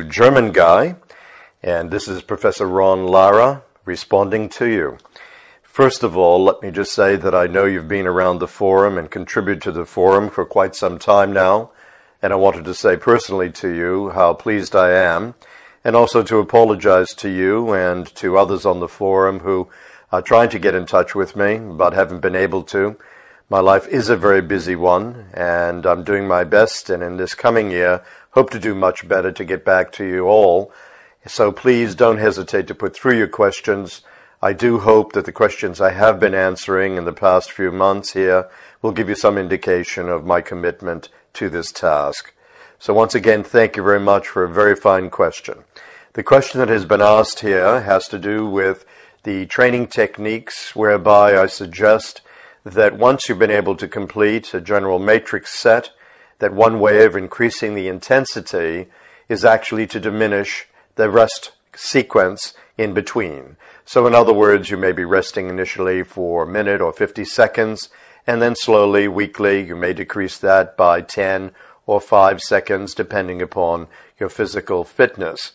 German guy, and this is Professor Ron Lara responding to you. First of all, let me just say that I know you've been around the forum and contributed to the forum for quite some time now, and I wanted to say personally to you how pleased I am, and also to apologize to you and to others on the forum who are trying to get in touch with me but haven't been able to. My life is a very busy one, and I'm doing my best, and in this coming year, hope to do much better to get back to you all. So please don't hesitate to put through your questions. I do hope that the questions I have been answering in the past few months here will give you some indication of my commitment to this task. So once again, thank you very much for a very fine question. The question that has been asked here has to do with the training techniques whereby I suggest that once you've been able to complete a general matrix set, that one way of increasing the intensity is actually to diminish the rest sequence in between. So in other words, you may be resting initially for a minute or 50 seconds, and then slowly, weekly, you may decrease that by 10 or 5 seconds, depending upon your physical fitness.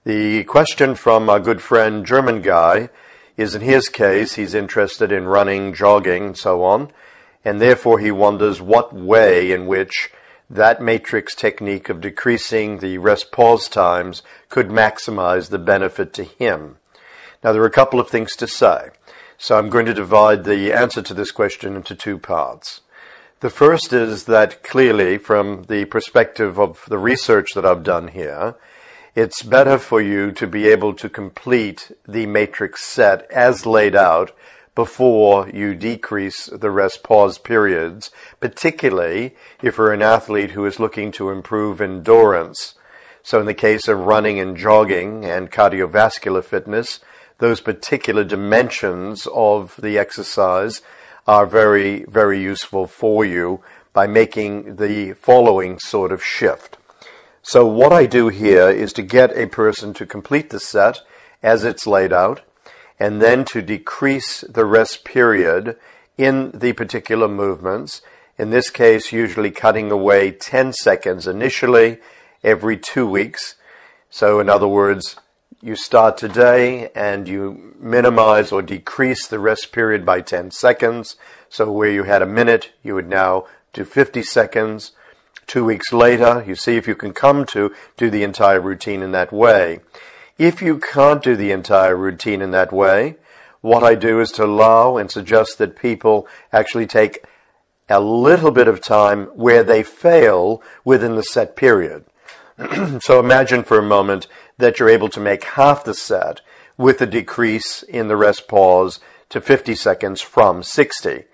The question from our good friend German guy is, in his case, he's interested in running, jogging, and so on, and therefore he wonders what way in which that matrix technique of decreasing the rest-pause times could maximize the benefit to him. Now, there are a couple of things to say, so I'm going to divide the answer to this question into two parts. The first is that clearly, from the perspective of the research that I've done here, it's better for you to be able to complete the matrix set as laid out before you decrease the rest-pause periods, particularly if you're an athlete who is looking to improve endurance. So in the case of running and jogging and cardiovascular fitness, those particular dimensions of the exercise are very, very useful for you by making the following sort of shift. So what I do here is to get a person to complete the set as it's laid out, and then to decrease the rest period in the particular movements, in this case usually cutting away 10 seconds initially every 2 weeks. So in other words, you start today and you minimize or decrease the rest period by 10 seconds. So where you had a minute, you would now do 50 seconds. 2 weeks later, you see if you can come to do the entire routine in that way. If you can't do the entire routine in that way, what I do is to allow and suggest that people actually take a little bit of time where they fail within the set period. So imagine for a moment that you're able to make half the set with a decrease in the rest pause to 50 seconds from 60.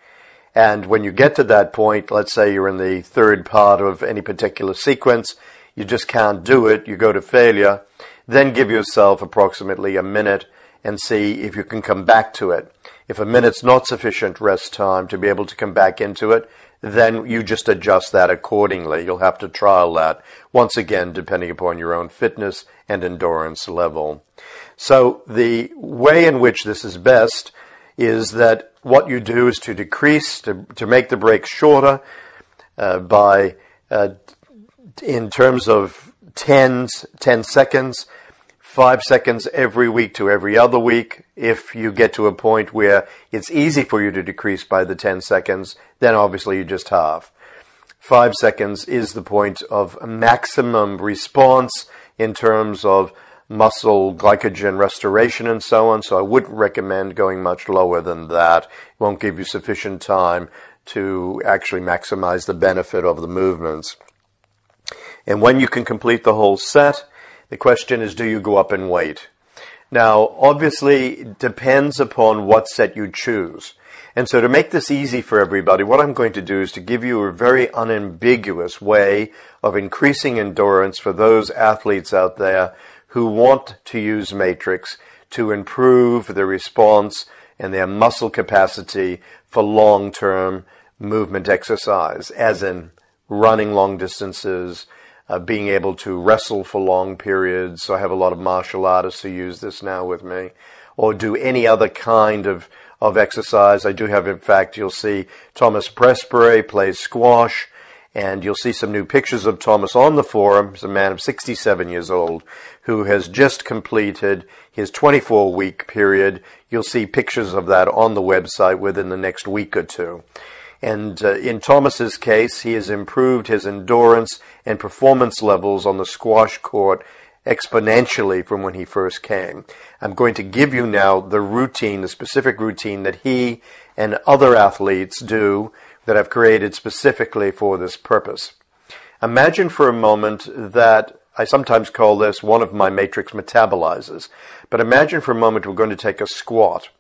And when you get to that point, let's say you're in the third part of any particular sequence, you just can't do it, you go to failure, then give yourself approximately a minute and see if you can come back to it. If a minute's not sufficient rest time to be able to come back into it, then you just adjust that accordingly. You'll have to trial that, once again, depending upon your own fitness and endurance level. So the way in which this is best is that what you do is to decrease, to make the break shorter in terms of 10 seconds, 5 seconds every week to every other week. If you get to a point where it's easy for you to decrease by the 10 seconds, then obviously you just halve. 5 seconds is the point of maximum response in terms of muscle glycogen restoration and so on, so I wouldn't recommend going much lower than that. It won't give you sufficient time to actually maximize the benefit of the movements. And when you can complete the whole set, the question is, do you go up in weight? Now, obviously, it depends upon what set you choose. And so to make this easy for everybody, what I'm going to do is to give you a very unambiguous way of increasing endurance for those athletes out there who want to use matrix to improve the response and their muscle capacity for long-term movement exercise, as in running long distances, being able to wrestle for long periods. So I have a lot of martial artists who use this now with me, or do any other kind of exercise. I do have, in fact, you'll see Thomas Pressbury plays squash, And you'll see some new pictures of Thomas on the forum. He's a man of 67 years old who has just completed his 24-week period. You'll see pictures of that on the website within the next week or two. And in Thomas's case, he has improved his endurance and performance levels on the squash court exponentially from when he first came. I'm going to give you now the routine, the specific routine that he and other athletes do that I've created specifically for this purpose. Imagine for a moment that I sometimes call this one of my matrix metabolizers. But imagine for a moment we're going to take a squat.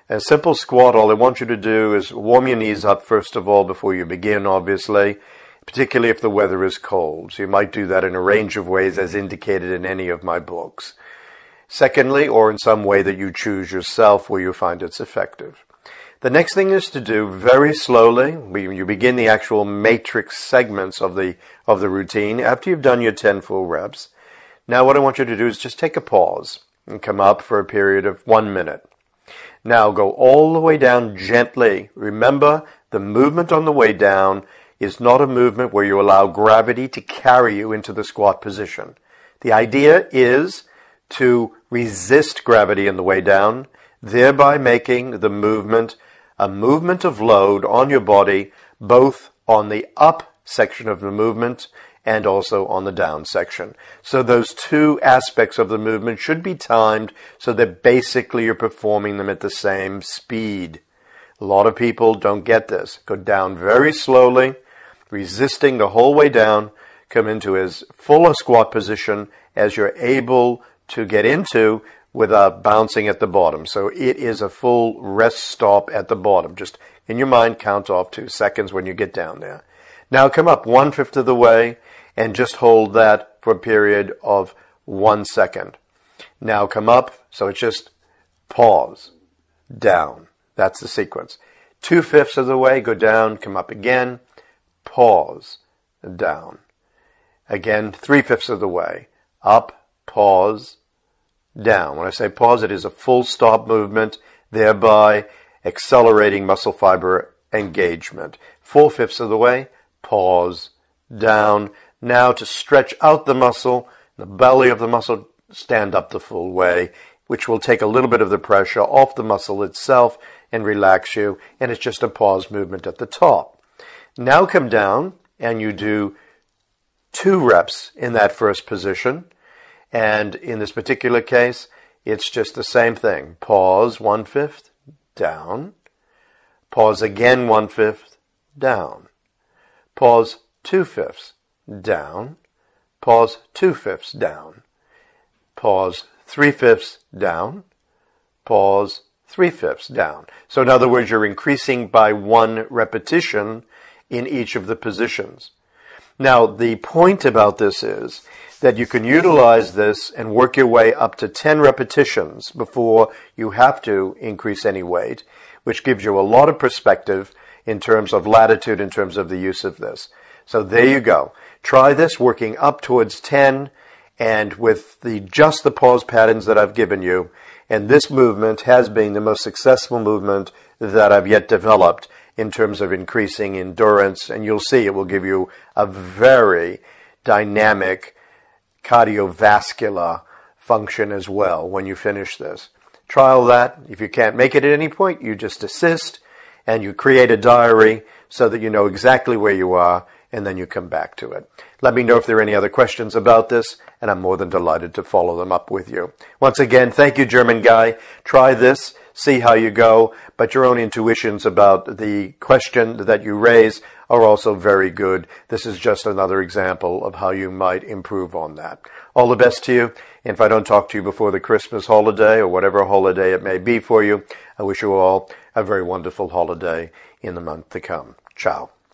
A simple squat, all I want you to do is warm your knees up first of all before you begin, obviously, particularly if the weather is cold. So you might do that in a range of ways as indicated in any of my books. Secondly, or in some way that you choose yourself where you find it's effective. The next thing is to do very slowly. You begin the actual matrix segments of the routine after you've done your 10 full reps. Now what I want you to do is just take a pause and come up for a period of 1 minute. Now go all the way down gently. Remember, the movement on the way down is not a movement where you allow gravity to carry you into the squat position. The idea is to resist gravity on the way down, thereby making the movement a movement of load on your body, both on the up section of the movement and also on the down section. So those two aspects of the movement should be timed so that basically you're performing them at the same speed. A lot of people don't get this. Go down very slowly, resisting the whole way down, come into as full a squat position as you're able to get into without bouncing at the bottom. So it is a full rest stop at the bottom. Just in your mind, count off 2 seconds when you get down there. Now come up 1/5 of the way and just hold that for a period of 1 second. Now come up, so it's just pause, down. That's the sequence. 2/5 of the way, go down, come up again, pause, down. Again, 3/5 of the way, up, pause, down. When I say pause, it is a full stop movement, thereby accelerating muscle fiber engagement. 4/5 of the way, pause, down. Now to stretch out the muscle, the belly of the muscle, stand up the full way, which will take a little bit of the pressure off the muscle itself and relax you, and it's just a pause movement at the top. Now come down and you do 2 reps in that first position. And in this particular case, it's just the same thing. Pause 1/5, down. Pause again 1/5, down. Pause 2/5, down. Pause 2/5, down. Pause 3/5, down. Pause 3/5, down. So in other words, you're increasing by 1 repetition in each of the positions. Now, the point about this is that you can utilize this and work your way up to 10 repetitions before you have to increase any weight, which gives you a lot of perspective in terms of latitude, in terms of the use of this. So there you go. Try this working up towards 10 and with just the pause patterns that I've given you. And this movement has been the most successful movement that I've yet developed in terms of increasing endurance. And you'll see it will give you a very dynamic cardiovascular function as well when you finish this. Trial that. If you can't make it at any point, you just desist and you create a diary so that you know exactly where you are, and then you come back to it. Let me know if there are any other questions about this, and I'm more than delighted to follow them up with you. Once again, thank you, German guy. Try this, see how you go, but your own intuitions about the question that you raise are also very good. This is just another example of how you might improve on that. All the best to you, and if I don't talk to you before the Christmas holiday or whatever holiday it may be for you, I wish you all a very wonderful holiday in the month to come. Ciao.